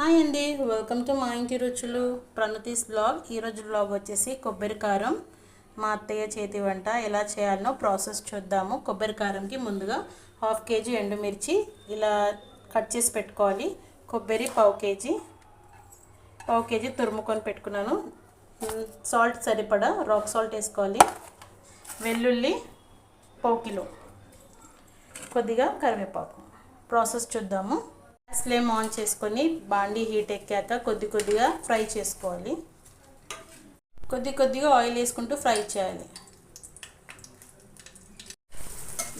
Hi అండి, welcome to మా ఇంటి రుచులు ప్రణతీస్ బ్లాగ్. ఈరోజు బ్లాగ్ వచ్చేసి కొబ్బరి కారం మా అత్తయ్య చేతి వంట ఎలా చేయాలనో ప్రాసెస్ చూద్దాము. కొబ్బరి కారంకి ముందుగా 1/2 kg ఎండుమిర్చి ఇలా కట్ చేసి పెట్టుకోవాలి. కొబ్బరి 1/4 kg తురుముకొని పెట్టుకున్నాను. సాల్ట్ సరిపడా రాక్ సాల్ట్ వేసుకోవాలి. వెల్లుల్లి 1/4 kg, కొద్దిగా కరివేపాకు. ప్రాసెస్ చూద్దాము. గ్యాస్ ఫ్లేమ్ ఆన్ చేసుకొని బాండీ హీట్ ఎక్కాక కొద్దిగా ఫ్రై చేసుకోవాలి. కొద్దిగా ఆయిల్ వేసుకుంటూ ఫ్రై చేయాలి.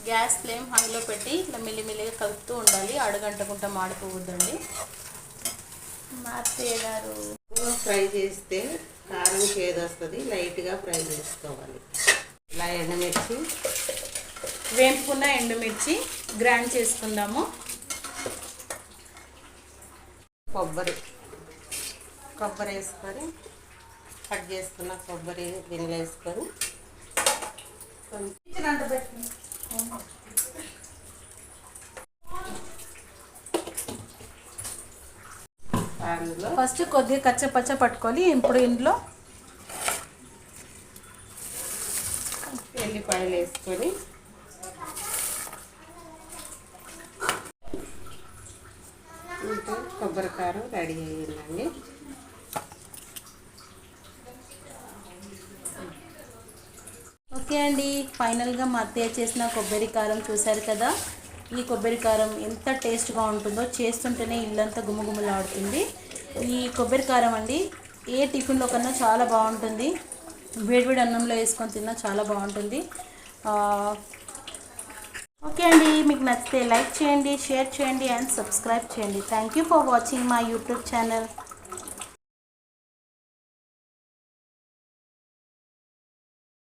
గ్యాస్ ఫ్లేమ్ హైలో పెట్టి ఇలా మెల్లిమెల్లిగా కలుపుతూ ఉండాలి. అడుగంటకుండా మాడిపోవద్దండి. అత్తయ్య గారు ఫ్రై చేస్తే కారం చేదు వస్తుంది, లైట్గా ఫ్రై చేసుకోవాలి. ఇలా ఎండుమిర్చి వేపుకున్న ఎండుమిర్చి గ్రైండ్ చేసుకుందాము. కొబ్బరి వేసుకొని కట్ చేసుకున్న కొబ్బరి గిన్నెలు వేసుకొని ఫస్ట్ కొద్దిగా కచ్చపచ్చ పట్టుకొని ఇప్పుడు ఇంట్లో ఎల్లిపాయలు వేసుకొని కొబ్బరి కారం రెడీ అయ్యిందండి. ఓకే అండి, ఫైనల్గా మా అత్తయ్య చేసిన కొబ్బరి కారం చూశారు కదా. ఈ కొబ్బరి కారం ఎంత టేస్ట్గా ఉంటుందో చేస్తుంటేనే ఇల్లంతా గుమగుమలాడుతుంది. ఈ కొబ్బరి కారం అండి ఏ టిఫిన్లో కన్నా చాలా బాగుంటుంది. వేడివేడి అన్నంలో వేసుకొని తిన్నా చాలా బాగుంటుంది. ఓకే అండి, మీకు నచ్చితే లైక్ చేయండి, షేర్ చేయండి అండ్ సబ్స్క్రైబ్ చేయండి. Thank you for watching my YouTube channel.